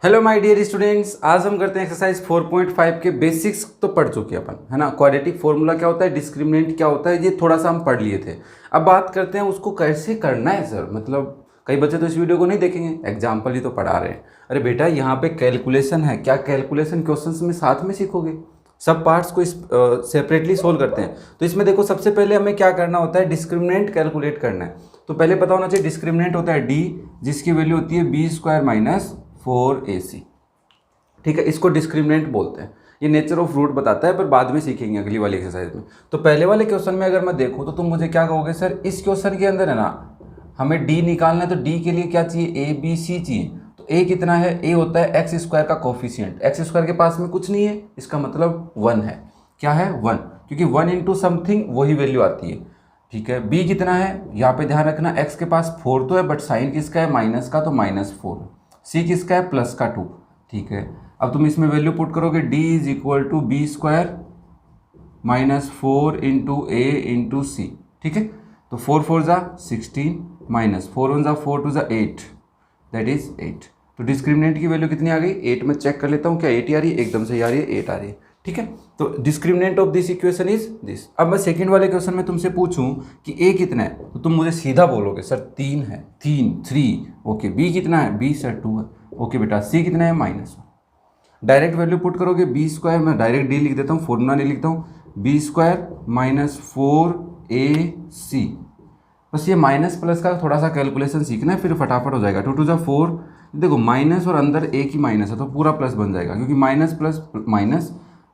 Hello my dear students, आज हम करते हैं एक्सरसाइज 4.5 के बेसिक्स तो पढ़ चुके हैं अपन, है ना। क्वाड्रेटिक फॉर्मूला क्या होता है, डिस्क्रिमिनेंट क्या होता है, ये थोड़ा सा हम पढ़ लिए थे। अब बात करते हैं उसको कैसे करना है सर। मतलब कई बच्चे तो इस वीडियो को नहीं देखेंगे, एग्जाम्पल ही तो पढ़ा रहे हैं। अरे बेटा यहाँ पे कैलकुलेशन है, क्या कैलकुलेशन क्वेश्चन में साथ में सीखोगे। सब पार्ट्स को सेपरेटली सोल्व करते हैं। तो इसमें देखो सबसे पहले हमें क्या करना होता है, डिस्क्रिमिनेंट कैलकुलेट करना है। तो पहले पता होना चाहिए डिस्क्रिमिनेंट होता है डी, जिसकी वैल्यू होती है b² माइनस 4ac। ठीक है, इसको डिस्क्रिमिनेंट बोलते हैं। ये नेचर ऑफ रूट बताता है, पर बाद में सीखेंगे अगली वाली एक्सरसाइज में। तो पहले वाले क्वेश्चन में अगर मैं देखूँ तो तुम मुझे क्या कहोगे, सर इस क्वेश्चन के अंदर है ना हमें डी निकालना है, तो डी के लिए क्या चाहिए, ए बी सी चाहिए। तो ए कितना है, ए होता है x² का कोफिशिएंट। x² के पास में कुछ नहीं है, इसका मतलब 1 है। क्या है, 1, क्योंकि 1 इंटू समथिंग वही वैल्यू आती है। ठीक है, b कितना है, यहाँ पे ध्यान रखना x के पास 4 तो है, बट साइन किसका है, माइनस का, तो -4। c किसका है, प्लस का 2। ठीक है, अब तुम इसमें वैल्यू पुट करोगे, d is equal to b² minus 4 into a into c. ठीक है, तो 4 4 जा 16 माइनस 4 1 जा 4 2 जा 8, दैट इज 8। तो डिस्क्रिमिनेंट की वैल्यू कितनी आ गई, 8। में चेक कर लेता हूँ क्या 8 ही आ रही है, एकदम से आ रही है, 8 आ रही है। ठीक है, तो discriminant of this equation is this. अब मैं सेकंड वाले क्वेश्चन में तुमसे पूछूं कि a कितना है, तो तुम मुझे सीधा बोलोगे सर 3 है, 3। ओके, b कितना है, b सर 2 है। ओके बेटा, c कितना है, -1। डायरेक्ट वैल्यू पुट करोगे, b², मैं डायरेक्ट डी लिख देता हूँ, फॉर्मूला नहीं लिखता हूँ, b² माइनस 4ac। बस ये माइनस प्लस का थोड़ा सा कैलकुलेशन सीखना है, फिर फटाफट हो जाएगा। 2 2 जा 4, देखो माइनस और अंदर एक ही माइनस है तो पूरा प्लस बन जाएगा, क्योंकि माइनस प्लस माइनस,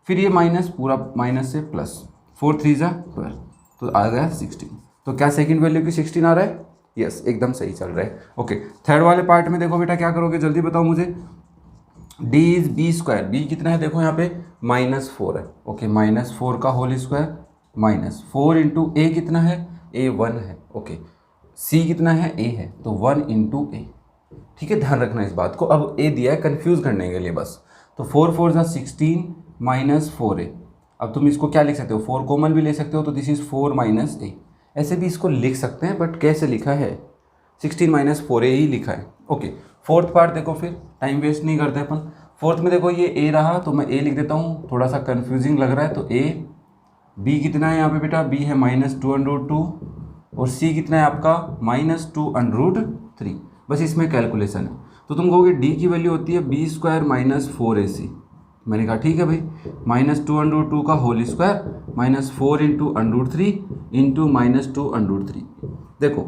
फिर ये माइनस पूरा माइनस से प्लस, 4 3 जा 12, तो आ गया 16। तो क्या सेकंड वैल्यू की 16 आ रहा है, यस एकदम सही चल रहा है। ओके, थर्ड वाले पार्ट में देखो बेटा क्या करोगे, जल्दी बताओ मुझे। d इज b², b कितना है, देखो यहाँ पे -4 है। ओके, -4 का होल स्क्वायर माइनस 4 इंटू ए कितना है, a 1 है। ओके, c कितना है, a है, तो 1 इंटू ए। ठीक है, ध्यान रखना इस बात को। अब a दिया है कंफ्यूज करने के लिए बस, तो 4 4 जा 16 माइनस 4a। अब तुम इसको क्या लिख सकते हो, 4 कॉमन भी ले सकते हो, तो दिस इज 4 माइनस a। ऐसे भी इसको लिख सकते हैं, बट कैसे लिखा है, 16 माइनस 4a ही लिखा है। ओके, फोर्थ पार्ट देखो, फिर टाइम वेस्ट नहीं करते अपन। फोर्थ में देखो ये a रहा, तो मैं a लिख देता हूँ, थोड़ा सा कंफ्यूजिंग लग रहा है, तो a। b कितना है यहाँ पे बेटा, b है -2√2, और c कितना है आपका, -2√3। बस इसमें कैलकुलेशन है। तो तुम कहोगे d की वैल्यू होती है b² माइनस 4ac। मैंने कहा ठीक है भाई, -2√2 का whole square minus 4 into √3 into -2√3। देखो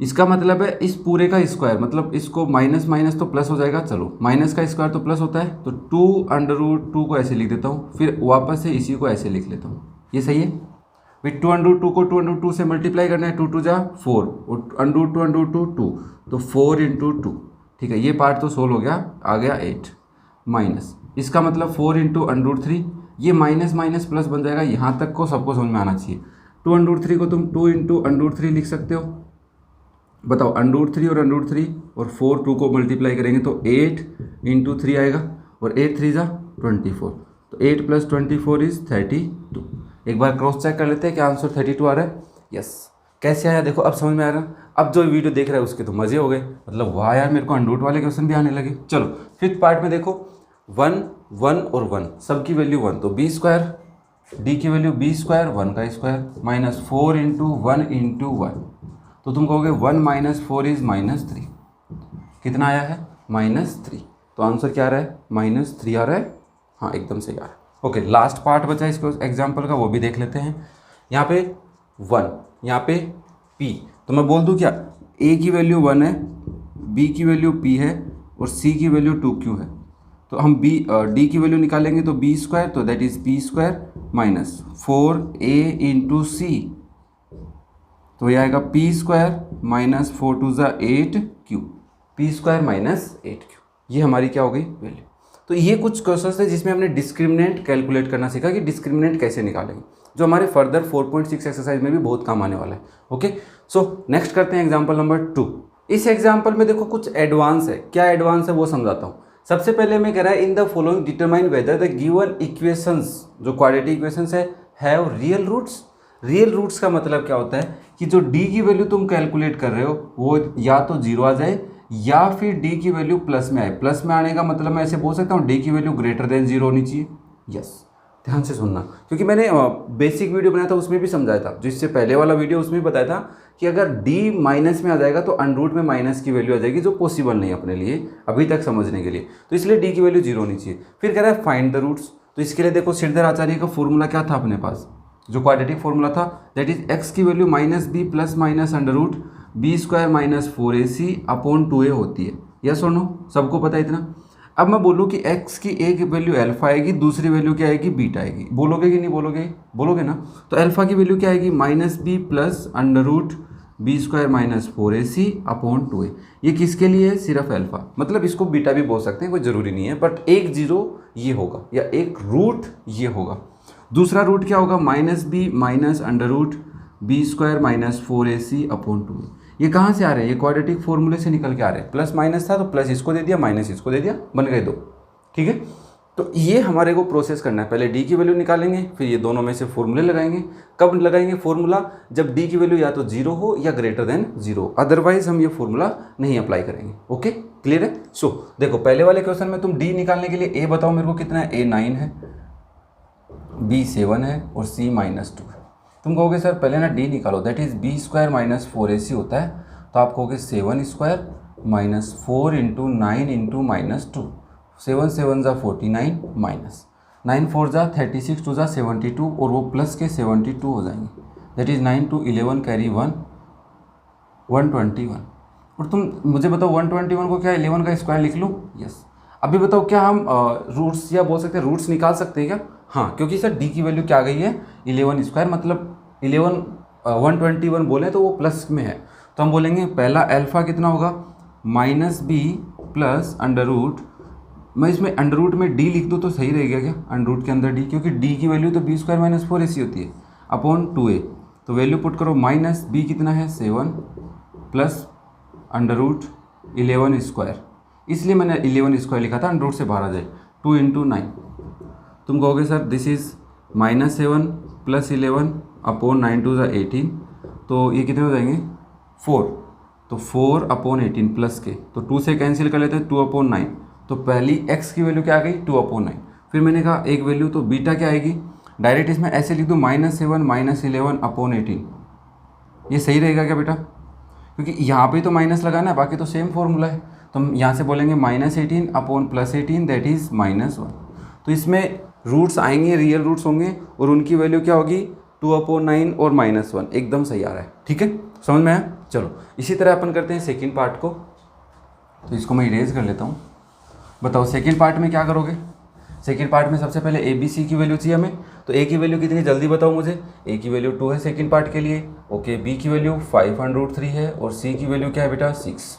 इसका मतलब है इस पूरे का स्क्वायर, मतलब इसको माइनस माइनस तो प्लस हो जाएगा, चलो माइनस का स्क्वायर तो प्लस होता है, तो 2√2 को ऐसे लिख देता हूँ, फिर वापस से इसी को ऐसे लिख लेता हूँ। ये सही है भाई, 2√2 को 2√2 से मल्टीप्लाई करना है, 2 2 जा 4, और √2 2, तो 4 इंटू 2। ठीक है, ये पार्ट तो सोल्व हो गया, आ गया 8 माइनस, इसका मतलब 4 इंटू √3, ये माइनस माइनस प्लस बन जाएगा। यहाँ तक को सबको समझ में आना चाहिए। 2√3 को तुम 2 इंटू √3 लिख सकते हो। बताओ, √3 और √3 और 4 2 को मल्टीप्लाई करेंगे तो 8 इंटू 3 आएगा, और 8 3 जा 24, तो 8 प्लस 24 इज 32। एक बार क्रॉस चेक कर लेते हैं क्या आंसर 32 आ रहा है। यस, कैसे आया देखो, अब समझ में आ रहा है। अब जो वीडियो देख रहा है उसके तो मज़े हो गए, मतलब वाह यार मेरे को अंडर वाले क्वेश्चन भी आने लगे। चलो फिफ्थ पार्ट में देखो, 1 1 और 1 सबकी वैल्यू 1, तो b², d की वैल्यू b², 1 का स्क्वायर माइनस 4 इंटू 1 इंटू 1, तो तुम कहोगे 1 माइनस 4 इज -3। कितना आया है, -3। तो आंसर क्या आ रहा है, -3 आ रहा है। हाँ एकदम सही आ रहा है। ओके, लास्ट पार्ट बचा इसको एग्जाम्पल का, वो भी देख लेते हैं। यहाँ पे 1, यहाँ पे p, तो मैं बोल दूँ क्या, a की वैल्यू 1 है, b की वैल्यू p है, और c की वैल्यू 2q है। तो हम d की वैल्यू निकालेंगे तो b², तो that is p² minus 4a into c, तो ये आएगा p² माइनस 4 2 जा 8q, p² माइनस 8q। ये हमारी क्या हो गई वैल्यू। तो ये कुछ क्वेश्चंस थे जिसमें हमने डिस्क्रिमिनेंट कैलकुलेट करना सीखा कि डिस्क्रिमिनेंट कैसे निकालेंगे, जो हमारे फर्दर 4.6 एक्सरसाइज में भी बहुत काम आने वाला है। ओके, सो नेक्स्ट करते हैं एग्जाम्पल नंबर 2। इस एग्जाम्पल में देखो कुछ एडवांस है, क्या एडवांस है वो समझाता हूँ। सबसे पहले मैं कह रहा है, in the following determine whether the given equations, जो क्वाड्रेटिक इक्वेशंस है, have real roots. Real roots का मतलब क्या होता है कि जो d की वैल्यू तुम कैलकुलेट कर रहे हो वो या तो 0 आ जाए या फिर डी की वैल्यू प्लस में आए। प्लस में आने का मतलब मैं ऐसे बोल सकता हूँ डी की वैल्यू ग्रेटर देन 0 होनी चाहिए। यस, ध्यान से सुनना, क्योंकि मैंने बेसिक वीडियो बनाया था उसमें भी समझाया था, जो इससे पहले वाला वीडियो उसमें भी बताया था कि अगर डी माइनस में आ जाएगा तो अंडरूट में माइनस की वैल्यू आ जाएगी, जो पॉसिबल नहीं है अपने लिए अभी तक समझने के लिए। तो इसलिए डी की वैल्यू 0 होनी चाहिए। फिर कह रहा है फाइंड द रूट्स। तो इसके लिए देखो श्रीधर आचार्य का फॉर्मूला क्या था अपने पास, जो क्वाड्रेटिक फॉर्मूला था, दैट इज एक्स की value minus B plus minus under root B square minus 4ac upon 2a होती है। यस और नो, सबको पता है इतना। अब मैं बोलूँ कि x की एक वैल्यू अल्फा आएगी, दूसरी वैल्यू क्या आएगी, बीटा आएगी। बोलोगे कि नहीं बोलोगे, बोलोगे ना। तो अल्फा की वैल्यू क्या आएगी, minus B plus under root B square minus 4ac upon 2a। ये किसके लिए है, सिर्फ अल्फा, मतलब इसको बीटा भी बोल सकते हैं, कोई ज़रूरी नहीं है, बट एक जीरो ये होगा या एक रूट ये होगा। दूसरा रूट क्या होगा, minus B minus under root B square minus 4ac upon 2a। ये कहाँ से आ रहे हैं, ये क्वाड्रेटिक फॉर्मूले से निकल के आ रहे हैं। प्लस माइनस था तो प्लस इसको दे दिया, माइनस इसको दे दिया, बन गए दो। ठीक है, तो ये हमारे को प्रोसेस करना है। पहले डी की वैल्यू निकालेंगे, फिर ये दोनों में से फॉर्मूले लगाएंगे। कब लगाएंगे फॉर्मूला, जब डी की वैल्यू या तो 0 हो या ग्रेटर देन 0, अदरवाइज हम ये फॉर्मूला नहीं अप्लाई करेंगे। ओके, क्लियर है। सो देखो पहले वाले क्वेश्चन में तुम डी निकालने के लिए ए बताओ मेरे को कितना है, ए 9 है, बी 7 है और सी -2 है। तुम कहोगे सर पहले ना डी निकालो, that is B square minus 4ac होता है, तो आप कहोगे 7 स्क्वायर माइनस 4 इंटू 9 इंटू -2, 7 7 ज़ा 49 माइनस 9 4 ज़ा 36 2 ज़ा 72 और वो प्लस के 72 हो जाएंगे, दैट इज 9 2 11 कैरी 1 121। और तुम मुझे बताओ 121 को क्या 11 का स्क्वायर लिख लूँ। यस, अभी बताओ क्या हम रूट्स या बोल सकते हैं रूट्स निकाल सकते हैं क्या। हाँ, क्योंकि सर डी की वैल्यू क्या आ गई है 11 स्क्वायर, मतलब 121 बोले तो वो प्लस में है, तो हम बोलेंगे पहला अल्फा कितना होगा, माइनस बी प्लस अंडररूट, मैं इसमें अंडररूट में डी लिख दूँ तो सही रहेगा क्या, अंडररूट के अंदर डी, क्योंकि डी की वैल्यू तो बी स्क्वायर माइनस 4ac होती है अपॉन 2a। तो वैल्यू पुट करो, माइनस बी कितना है 7 प्लस अंडररूट 11 स्क्वायर, इसलिए मैंने 11 स्क्वायर लिखा था, अंडररूट से बाहर आ जाए, 2 इंटू 9। तुम कहोगे sir this is -7 plus 11 upon 9 2 ज़ा 18, तो ये कितने हो जाएंगे 4, तो 4 अपॉन 18 प्लस के, तो 2 से कैंसिल कर लेते हैं, 2 अपॉन 9। तो पहली x की वैल्यू क्या आ गई 2 अपॉन 9। फिर मैंने कहा एक वैल्यू तो बीटा क्या आएगी, डायरेक्ट इसमें ऐसे लिख दूँ -7 माइनस 11 अपॉन 18, ये सही रहेगा क्या बेटा, क्योंकि यहाँ पे तो माइनस लगाना है, बाकी तो सेम फॉर्मूला है। तो हम यहाँ से बोलेंगे -18 अपॉन +18 दैट इज़ -1। तो इसमें रूट्स आएंगे, रियल रूट्स होंगे और उनकी वैल्यू क्या होगी 2 अपॉन 9 और -1, एकदम सही आ रहा है। ठीक है, समझ में आया। चलो इसी तरह अपन करते हैं सेकंड पार्ट को, तो इसको मैं इरेज कर लेता हूँ। बताओ सेकंड पार्ट में क्या करोगे। सेकंड पार्ट में सबसे पहले ए बी सी की वैल्यू चाहिए हमें, तो ए की वैल्यू कितनी जल्दी बताओ मुझे, ए की वैल्यू 2 है सेकंड पार्ट के लिए, ओके। बी की वैल्यू 5√3 है और सी की वैल्यू क्या है बेटा 6।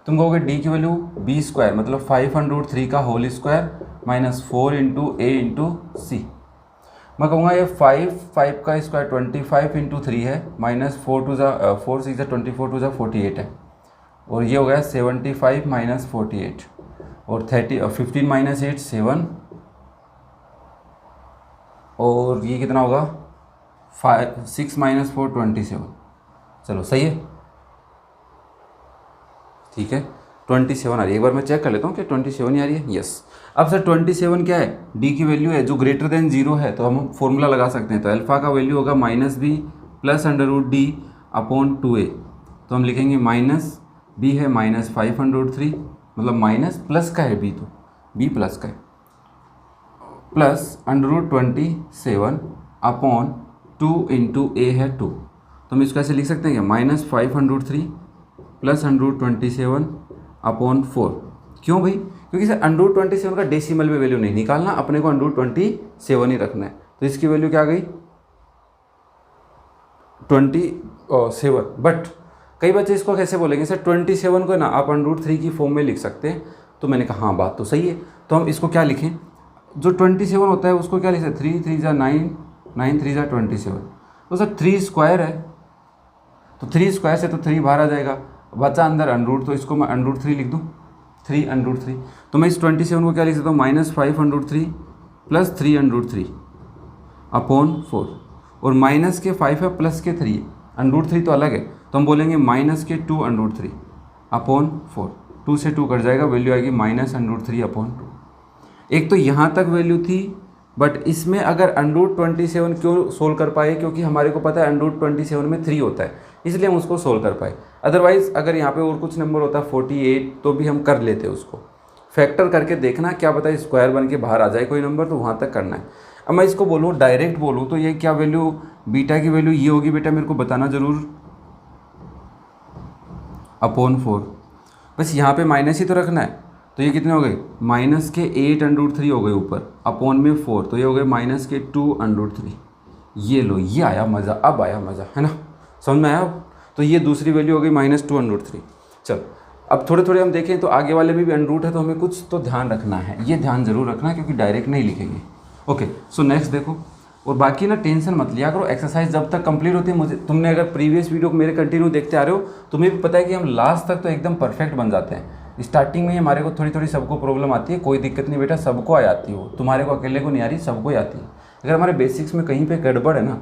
तुम कहोगे डी की वैल्यू बी स्क्वायर मतलब 5√3 का whole square -4 into a into सी। मैं कहूँगा ये 5 का स्क्वायर 25 इंटू 3 है, -4 2 ज़ा 4 6 ज़ा 24 2 ज़ा 48 है, और ये हो गया 75 माइनस 48 और 15 माइनस 8 7, और ये कितना होगा 6 माइनस 4 27। चलो सही है, ठीक है 27 आ रही है। एक बार मैं चेक कर लेता हूँ कि 27 ही आ रही है। यस, अब सर 27 क्या है, डी की वैल्यू है जो ग्रेटर देन 0 है, तो हम फॉर्मूला लगा सकते हैं। तो अल्फा का वैल्यू होगा -b plus √d upon 2a। तो हम लिखेंगे माइनस b है -5√3, मतलब माइनस प्लस का है b, तो b प्लस का है, प्लस √27 अपॉन 2 इंटू a है 2। तो हम इसको ऐसे लिख सकते हैं क्या, -5√3 प्लस √27 अपॉन 4। क्यों भाई, क्योंकि सर √27 का डेसिमल में वैल्यू नहीं निकालना, अपने को √27 ही रखना है। तो इसकी वैल्यू क्या आ गई 27। बट कई बच्चे इसको कैसे बोलेंगे सर 27 को ना आप √3 की फॉर्म में लिख सकते हैं। तो मैंने कहा हाँ बात तो सही है, तो हम इसको क्या लिखें, जो 27 होता है उसको क्या लिख सकते, 3 3 ज़ा 9 9 3 ज़ा 27। तो सर 3 स्क्वायर है, तो 3 स्क्वायर से तो 3 बाहर आ जाएगा, बचा अंदर √, तो इसको मैं √3 लिख दूँ, 3 √3। तो मैं इस 27 को क्या लिख सकता हूँ -5√3 प्लस 3 √3 अपॉन 4, और माइनस के 5 है प्लस के 3 √3 तो अलग है, तो हम बोलेंगे -2 √3 अपॉन 4। 2 से 2 कट जाएगा, वैल्यू आएगी -√3/2। एक तो यहाँ तक वैल्यू थी, बट इसमें अगर √27 क्यों सोल्व कर पाए, क्योंकि हमारे को पता है √27 में 3 होता है, इसलिए हम उसको सोल्व कर पाए। अदरवाइज़ अगर यहाँ पे और कुछ नंबर होता 48 तो भी हम कर लेते उसको। फैक्टर करके देखना, क्या पता स्क्वायर बन के बाहर आ जाए कोई नंबर, तो वहाँ तक करना है। अब मैं इसको बोलूँ, डायरेक्ट बोलूँ तो ये क्या वैल्यू, बीटा की वैल्यू ये होगी बेटा, मेरे को बताना ज़रूर, /4। बस यहाँ पे माइनस ही तो रखना है, तो ये कितने हो गए, माइनस के 8√3 हो गए ऊपर, अपॉन में 4, तो ये हो गए माइनस के 2√3। ये लो, ये आया मज़ा, अब आया मज़ा, है ना, समझ में आया अब। तो ये दूसरी वैल्यू हो गई -2√3। चल अब थोड़े थोड़े हम देखें तो आगे वाले में भी √, है तो हमें कुछ तो ध्यान रखना है, ये ध्यान जरूर रखना है, क्योंकि डायरेक्ट नहीं लिखेंगे। ओके, सो नेक्स्ट देखो, और बाकी ना टेंशन मत लिया करो, एक्सरसाइज जब तक कंप्लीट होती है, मुझे तुमने अगर प्रीवियस वीडियो मेरे कंटिन्यू देखते आ रहे हो, तुम्हें भी पता है कि हम लास्ट तक तो एकदम परफेक्ट बन जाते हैं। स्टार्टिंग में हमारे को थोड़ी थोड़ी सबको प्रॉब्लम आती है, कोई दिक्कत नहीं बेटा, सबको आ जाती है, तुम्हारे को अकेले को नहीं आ रही, सबको ही आती है। अगर हमारे बेसिक्स में कहीं पे गड़बड़ है ना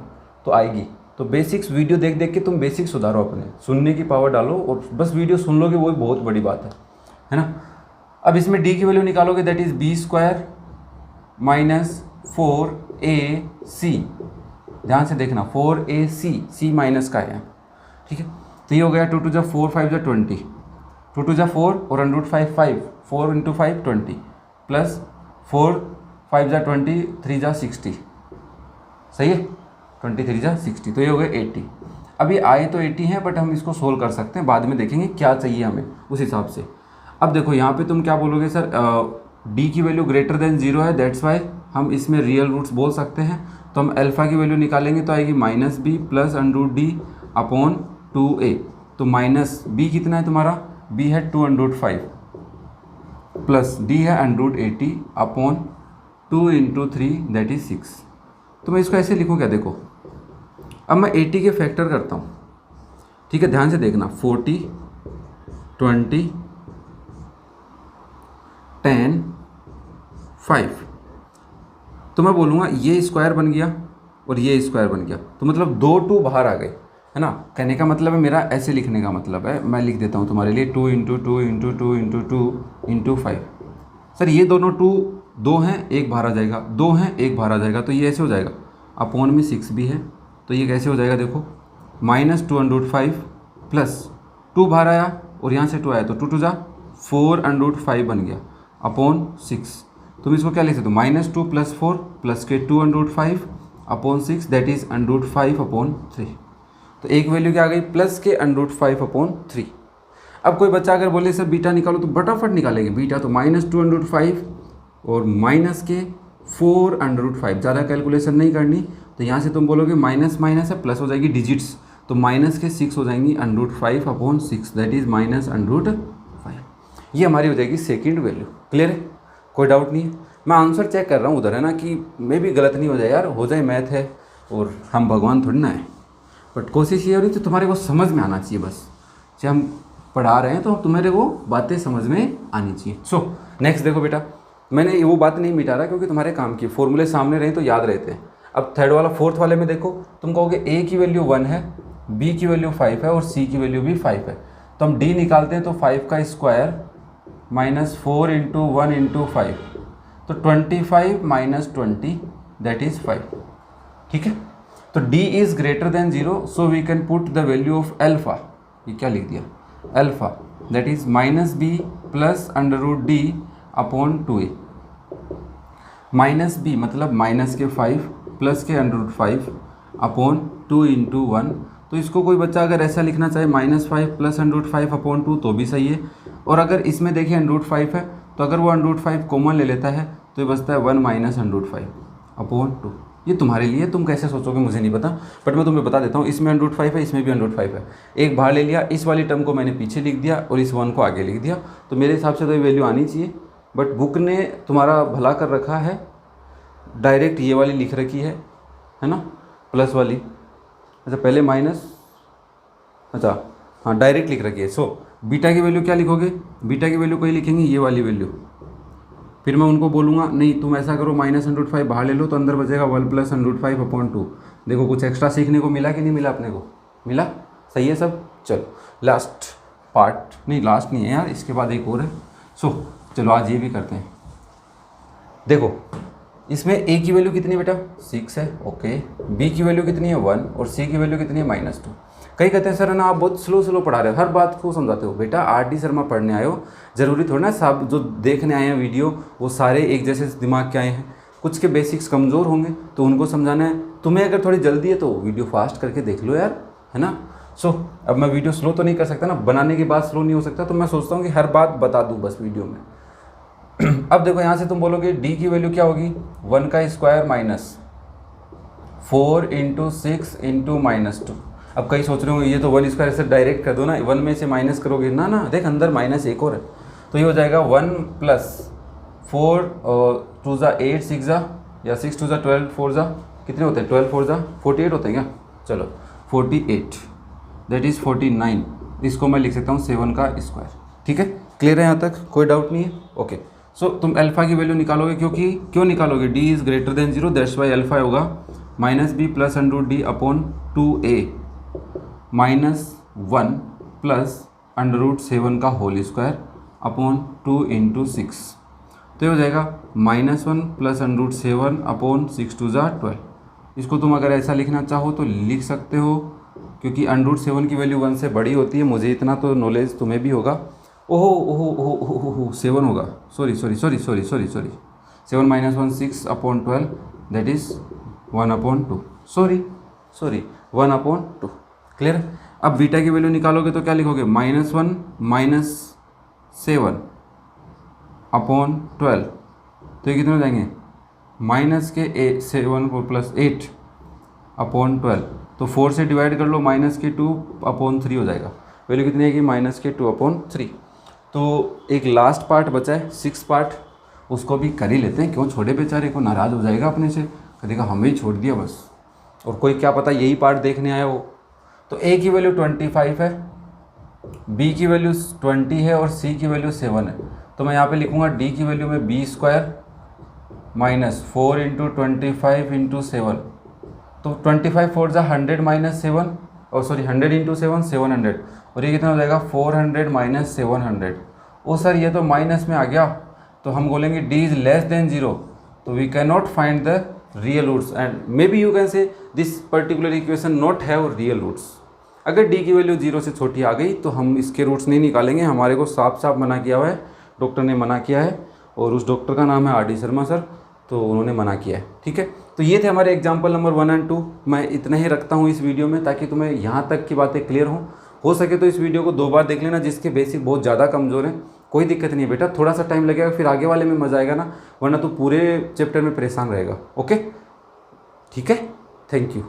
तो आएगी, तो बेसिक्स वीडियो देख देख के तुम बेसिक्स सुधारो, अपने सुनने की पावर डालो, और बस वीडियो सुन लोगे वो बहुत बड़ी बात है ना। अब इसमें डी की वैल्यू निकालोगे, दैट इज b² - 4ac, ध्यान से देखना 4ac, c माइनस का है, ठीक है। तो ये हो गया 2 × 4 = 5 = 20, 2 × 4 और √5 5, 4 × 5 20, प्लस 4 5 = 20, 3 × 60, सही है, 23 × 60, तो ये हो गया 80। अभी आए तो 80 है, बट हम इसको सोल्व कर सकते हैं, बाद में देखेंगे क्या चाहिए हमें उस हिसाब से। अब देखो यहाँ पे तुम क्या बोलोगे, सर डी की वैल्यू ग्रेटर देन 0 है, दैट्स वाई हम इसमें रियल रूट्स बोल सकते हैं। तो हम अल्फ़ा की वैल्यू निकालेंगे तो आएगी -b + √d/2a। तो -b कितना है तुम्हारा, b है 2√5 प्लस d है √80/2 × 3 दैट इज 6। तो मैं इसको ऐसे लिखूँ क्या, देखो अब मैं 80 के फैक्टर करता हूँ, ठीक है, ध्यान से देखना, 40 20 10 5, तो मैं बोलूँगा ये स्क्वायर बन गया और ये स्क्वायर बन गया, तो मतलब 2 2 बाहर आ गए, है ना। कहने का मतलब है, मेरा ऐसे लिखने का मतलब है, मैं लिख देता हूँ तुम्हारे लिए, 2 × 2 × 2 × 2 × 5। सर ये दोनों 2 हैं, एक बाहर आ जाएगा, 2 हैं, एक बाहर आ जाएगा, तो ये ऐसे हो जाएगा, अपॉन में 6 भी है, तो ये कैसे हो जाएगा, देखो -2√5 प्लस 2 बाहर आया और यहाँ से 2 आया, तो 2 × 2 = 4√5 बन गया, अपॉन 6। तुम इसको क्या लिख सकते हो, -2 + 4 प्लस के 2√5/6, दैट इज √5/3। तो एक वैल्यू क्या आ गई, प्लस के √5/3। अब कोई बच्चा अगर बोले सर बीटा निकालो, तो फटाफट निकालेंगे बीटा, तो -2√5 और माइनस के 4√5, ज़्यादा कैलकुलेशन नहीं करनी। तो यहाँ से तुम बोलोगे माइनस माइनस है, प्लस हो जाएगी डिजिट्स, तो माइनस के 6 हो जाएंगी √5/6, दैट इज -√5। ये हमारी हो जाएगी सेकंड वैल्यू। क्लियर है, कोई डाउट नहीं है। मैं आंसर चेक कर रहा हूँ उधर, है ना, कि मैं भी गलत नहीं हो जाए यार, हो जाए, मैथ है और हम भगवान थोड़ी ना है, बट कोशिश ये हो रही तो तुम्हारे को समझ में आना चाहिए, बस चाहे हम पढ़ा रहे हैं तो तुम्हारे को बातें समझ में आनी चाहिए। सो नेक्स्ट देखो बेटा, मैंने वो बात नहीं मिटा रहा क्योंकि तुम्हारे काम की फॉर्मूले सामने रहे तो याद रहते हैं। अब थर्ड वाला, फोर्थ वाले में देखो, तुम कहोगे a की वैल्यू 1 है, b की वैल्यू 5 है और c की वैल्यू भी 5 है, तो हम d निकालते हैं, तो 5 का स्क्वायर -4 × 1 × 5, तो 25 - 20 दैट इज 5, ठीक है। तो d is greater than 0, so we can put the value of alpha, ये क्या लिख दिया, alpha, that is -b + √d/2a। -b मतलब माइनस के 5 प्लस के √5/2 × 1। तो इसको कोई बच्चा अगर ऐसा लिखना चाहे -5 + √5/2 तो भी सही है। और अगर इसमें देखिए √5 है, तो अगर वो √5 कॉमन ले लेता है तो ये बचता है 1 - √5/2। ये तुम्हारे लिए, तुम कैसे सोचोगे मुझे नहीं पता, बट मैं तुम्हें बता देता हूँ, इसमें √5 है, इसमें भी √5 है, एक बाहर ले लिया, इस वाली टर्म को मैंने पीछे लिख दिया और इस 1 को आगे लिख दिया, तो मेरे हिसाब से तो ये वैल्यू आनी चाहिए। बट बुक ने तुम्हारा भला कर रखा है, डायरेक्ट ये वाली लिख रखी है ना, प्लस वाली, अच्छा पहले माइनस, अच्छा हाँ डायरेक्ट लिख रखी है। सो बीटा की वैल्यू क्या लिखोगे, बीटा की वैल्यू कोई लिखेंगे ये वाली वैल्यू, फिर मैं उनको बोलूँगा नहीं तुम ऐसा करो -√5 बाहर ले लो, तो अंदर बचेगा 1 + √5/2। देखो कुछ एक्स्ट्रा सीखने को मिला कि नहीं मिला, अपने को मिला, सही है सब। चलो लास्ट पार्ट नहीं, लास्ट नहीं है यार, इसके बाद एक और है। सो चलो आज ये भी करते हैं। देखो इसमें a की वैल्यू कितनी बेटा 6 है, ओके, b की वैल्यू कितनी है 1 और c की वैल्यू कितनी है -2। कई कहते हैं सर है ना आप बहुत स्लो पढ़ा रहे हो, हर बात को समझाते हो। बेटा RD शर्मा पढ़ने आए हो, ज़रूरी थोड़ा ना सब जो देखने आए हैं वीडियो वो सारे एक जैसे दिमाग के आए हैं, कुछ के बेसिक्स कमज़ोर होंगे तो उनको समझाना है। तुम्हें अगर थोड़ी जल्दी है तो वीडियो फास्ट करके देख लो यार, है ना। सो अब मैं वीडियो स्लो तो नहीं कर सकता ना, बनाने के बाद स्लो नहीं हो सकता, तो मैं सोचता हूँ कि हर बात बता दूँ बस वीडियो में। अब देखो यहाँ से तुम बोलोगे d की वैल्यू क्या होगी 1 का स्क्वायर -4 × 6 × -2। अब कई सोच रहे हो ये तो 1 स्क्वायर से डायरेक्ट कर दो ना, 1 में से माइनस करोगे ना, देख अंदर माइनस एक और है, तो ये हो जाएगा 1 + 4 2 ज़ा 8 6 ज़ा या 6 2 ज़ा 12 4 ज़ा कितने होते हैं 12 4 ज़ा 48 होते हैं क्या, चलो 48 दैट इज़ 49। इसको मैं लिख सकता हूँ 7 का स्क्वायर। ठीक है, क्लियर है यहाँ तक, कोई डाउट नहीं है, ओके। सो तुम अल्फ़ा की वैल्यू निकालोगे, क्यों निकालोगे, d is greater than 0, that's why alpha होगा -b + √d/2a -1 + √7 का होल स्क्वायर अपॉन 2 × 6। तो ये हो जाएगा -1 + √7/6 2 ज़ा 12। इसको तुम अगर ऐसा लिखना चाहो तो लिख सकते हो, क्योंकि √7 की वैल्यू 1 से बड़ी होती है, मुझे इतना तो नॉलेज तुम्हें भी होगा। ओहो ओहो ओहो ओहो ओहो 7 होगा, sorry 7 -1 6/12 that is 1/2, sorry 1/2। Clear. अब बीटा की वैल्यू निकालोगे तो क्या लिखोगे -1 -7/12, तो ये कितने हो जाएंगे -7 + 8/12, तो 4 से डिवाइड कर लो -2/3 हो जाएगा। वैल्यू कितनी आएगी -2/3। तो एक लास्ट पार्ट बचा है 6 पार्ट, उसको भी कर ही लेते हैं, क्यों छोटे बेचारे को नाराज़ हो जाएगा अपने से, कहेगा हमें ही छोड़ दिया बस, और कोई क्या पता यही पार्ट देखने आया हो। तो a की वैल्यू 25 है, b की वैल्यू 20 है और c की वैल्यू 7 है। तो मैं यहाँ पे लिखूँगा d की वैल्यू में b² - 4 × 25 × 7, तो 25 4 ज़ा 100 -7 और सॉरी 100 × 7 700, और ये कितना हो जाएगा 400 - 700। ओ सर ये तो माइनस में आ गया, तो हम बोलेंगे d इज़ लेस देन 0, तो we can not find the real roots and maybe you can say this particular equation not have real roots. अगर d की वैल्यू 0 से छोटी आ गई तो हम इसके रूट्स नहीं निकालेंगे, हमारे को साफ साफ मना किया हुआ है, डॉक्टर ने मना किया है, और उस डॉक्टर का नाम है RD शर्मा सर, तो उन्होंने मना किया है। ठीक है, तो ये थे हमारे एग्जाम्पल नंबर 1 और 2। मैं इतना ही रखता हूँ इस वीडियो में, ताकि तुम्हें यहाँ तक की बातें क्लियर हो सके तो इस वीडियो को 2 बार देख लेना, जिसके बेसिक बहुत ज़्यादा कमज़ोर हैं। कोई दिक्कत नहीं है बेटा, थोड़ा सा टाइम लगेगा, फिर आगे वाले में मज़ा आएगा ना, वरना तो पूरे चैप्टर में परेशान रहेगा। ओके, ठीक है, थैंक यू।